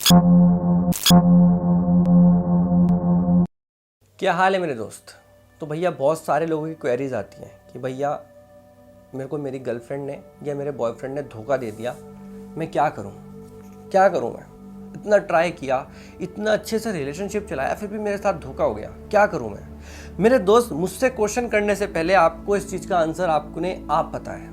क्या हाल है मेरे दोस्त। तो भैया बहुत सारे लोगों की क्वेरीज आती हैं कि भैया मेरे को मेरी गर्लफ्रेंड ने या मेरे बॉयफ्रेंड ने धोखा दे दिया, मैं क्या करूं, क्या करूं। मैं इतना ट्राई किया, इतना अच्छे से रिलेशनशिप चलाया, फिर भी मेरे साथ धोखा हो गया, क्या करूं मैं। मेरे दोस्त, मुझसे क्वेश्चन करने से पहले आपको इस चीज़ का आंसर आप पता है।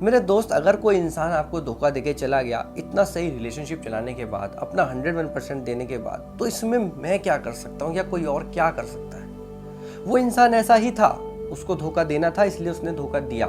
मेरे दोस्त, अगर कोई इंसान आपको धोखा देके चला गया इतना सही रिलेशनशिप चलाने के बाद, अपना 101% देने के बाद, तो इसमें मैं क्या कर सकता हूँ या कोई और क्या कर सकता है। वो इंसान ऐसा ही था, उसको धोखा देना था इसलिए उसने धोखा दिया।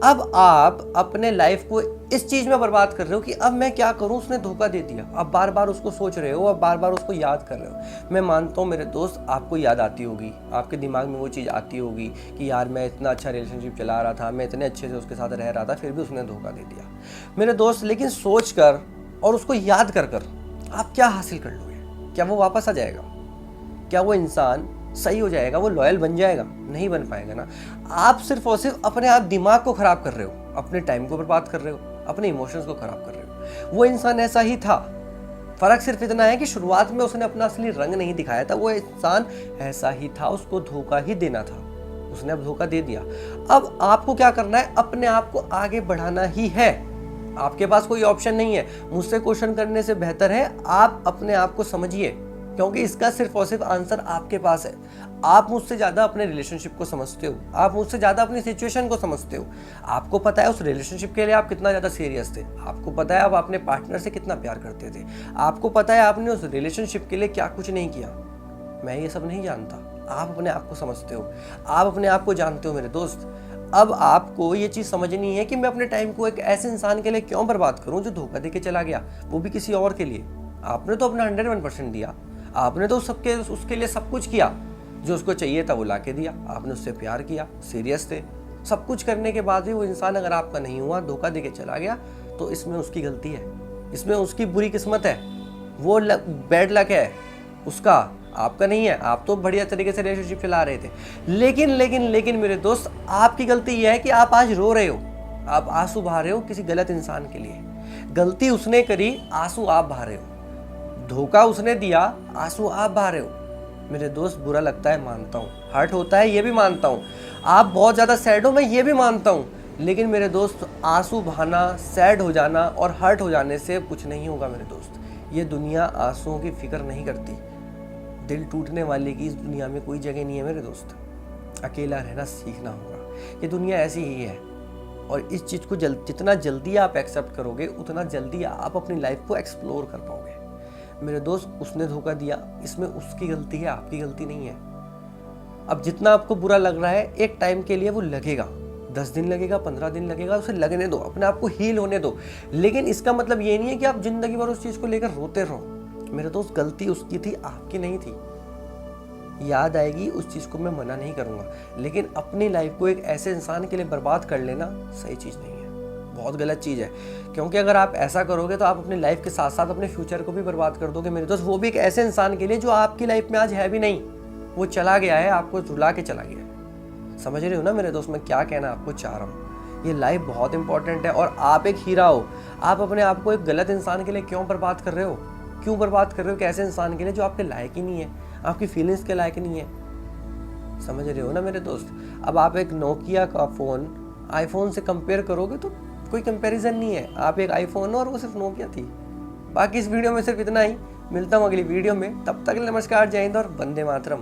अब आप अपने लाइफ को इस चीज में बर्बाद कर रहे हो कि अब मैं क्या करूं, उसने धोखा दे दिया। अब बार बार उसको सोच रहे हो, अब बार बार उसको याद कर रहे हो। मैं मानता हूं मेरे दोस्त, आपको याद आती होगी, आपके दिमाग में वो चीज़ आती होगी कि यार मैं इतना अच्छा रिलेशनशिप चला रहा था, मैं इतने अच्छे से उसके साथ रह रहा था, फिर भी उसने धोखा दे दिया। मेरे दोस्त, लेकिन सोच कर और उसको याद कर कर आप क्या हासिल कर लोगे। क्या वो वापस आ जाएगा? क्या वो इंसान सही हो जाएगा? वो लॉयल बन जाएगा? नहीं बन पाएगा ना। आप सिर्फ और सिर्फ अपने आप दिमाग को खराब कर रहे हो, अपने टाइम को बर्बाद कर रहे हो, अपने इमोशंस को खराब कर रहे हो। वो इंसान ऐसा ही था, फर्क सिर्फ इतना है कि शुरुआत में उसने अपना असली रंग नहीं दिखाया था। वो इंसान ऐसा ही था, उसको धोखा ही देना था, उसने अब धोखा दे दिया। अब आपको क्या करना है? अपने आप को आगे बढ़ाना ही है। आपके पास कोई ऑप्शन नहीं है। मुझसे क्वेश्चन करने से बेहतर है आप अपने आप को समझिए, क्योंकि इसका सिर्फ और सिर्फ आंसर आपके पास है। आप मुझसे ज़्यादा अपने रिलेशनशिप को समझते हो, आप मुझसे ज़्यादा अपनी सिचुएशन को समझते हो। आपको पता है उस रिलेशनशिप के लिए आप कितना ज़्यादा सीरियस थे, आपको पता है आप अपने पार्टनर से कितना प्यार करते थे, आपको पता है आपने उस रिलेशनशिप के लिए क्या कुछ नहीं किया। मैं ये सब नहीं जानता, आप अपने आप को समझते हो, आप अपने आप को जानते हो मेरे दोस्त। अब आपको ये चीज़ समझनी है कि मैं अपने टाइम को एक ऐसे इंसान के लिए क्यों बर्बाद करूं जो धोखा दे के चला गया, वो भी किसी और के लिए। आपने तो अपना 101% दिया, आपने तो उसके लिए सब कुछ किया, जो उसको चाहिए था वो ला के दिया, आपने उससे प्यार किया, सीरियस थे। सब कुछ करने के बाद भी वो इंसान अगर आपका नहीं हुआ, धोखा दे के चला गया, तो इसमें उसकी गलती है, इसमें उसकी बुरी किस्मत है, वो बैड लक है उसका, आपका नहीं है। आप तो बढ़िया तरीके से रिलेशनशिप चला रहे थे। लेकिन लेकिन लेकिन मेरे दोस्त, आपकी गलती यह है कि आप आज रो रहे हो, आप आंसू बहा रहे हो किसी गलत इंसान के लिए। गलती उसने करी, आंसू आप बहा रहे हो। धोखा उसने दिया, आंसू आप बहा रहे हो। मेरे दोस्त, बुरा लगता है, मानता हूँ, हर्ट होता है, ये भी मानता हूँ। आप बहुत ज़्यादा सैड हो, मैं ये भी मानता हूँ। लेकिन मेरे दोस्त, आंसू बहाना, सैड हो जाना और हर्ट हो जाने से कुछ नहीं होगा मेरे दोस्त। ये दुनिया आंसुओं की फिक्र नहीं करती। दिल टूटने वाले की इस दुनिया में कोई जगह नहीं है मेरे दोस्त। अकेला रहना सीखना होगा। ये दुनिया ऐसी ही है, और इस चीज़ को जितना जल्दी आप एक्सेप्ट करोगे, उतना जल्दी आप अपनी लाइफ को एक्सप्लोर कर पाओगे। मेरे दोस्त, उसने धोखा दिया, इसमें उसकी गलती है, आपकी गलती नहीं है। अब जितना आपको बुरा लग रहा है, एक टाइम के लिए वो लगेगा, 10 दिन लगेगा, 15 दिन लगेगा, उसे लगने दो, अपने आप को हील होने दो। लेकिन इसका मतलब ये नहीं है कि आप जिंदगी भर उस चीज़ को लेकर रोते रहो। मेरे दोस्त, गलती उसकी थी, आपकी नहीं थी। याद आएगी, उस चीज़ को मैं मना नहीं करूँगा, लेकिन अपनी लाइफ को एक ऐसे इंसान के लिए बर्बाद कर लेना सही चीज़ नहीं है, बहुत गलत चीज़ है। क्योंकि अगर आप ऐसा करोगे तो आप अपनी लाइफ के साथ साथ अपने फ्यूचर को भी बर्बाद कर दोगे मेरे दोस्त। वो भी एक ऐसे इंसान के लिए जो आपकी लाइफ में आज है भी नहीं, वो चला गया है, आपको रुला के चला गया है। समझ रहे हो ना मेरे दोस्त, मैं क्या कहना आपको चाह रहा हूँ। ये लाइफ बहुत इंपॉर्टेंट है, और आप एक हीरा हो। आप अपने आप को एक गलत इंसान के लिए क्यों बर्बाद कर रहे हो? क्यों बर्बाद कर रहे हो? कैसे इंसान के लिए जो आपके लायक ही नहीं है, आपकी फीलिंग्स के लायक नहीं है। समझ रहे हो ना मेरे दोस्त। अब आप एक नोकिया का फ़ोन आईफोन से कंपेयर करोगे तो कोई कंपैरिजन नहीं है। आप एक आईफोन हो और वो सिर्फ नोकिया थी। बाकी इस वीडियो में सिर्फ इतना ही। मिलता हूँ अगली वीडियो में, तब तक नमस्कार, जय हिंद और वंदे मातरम।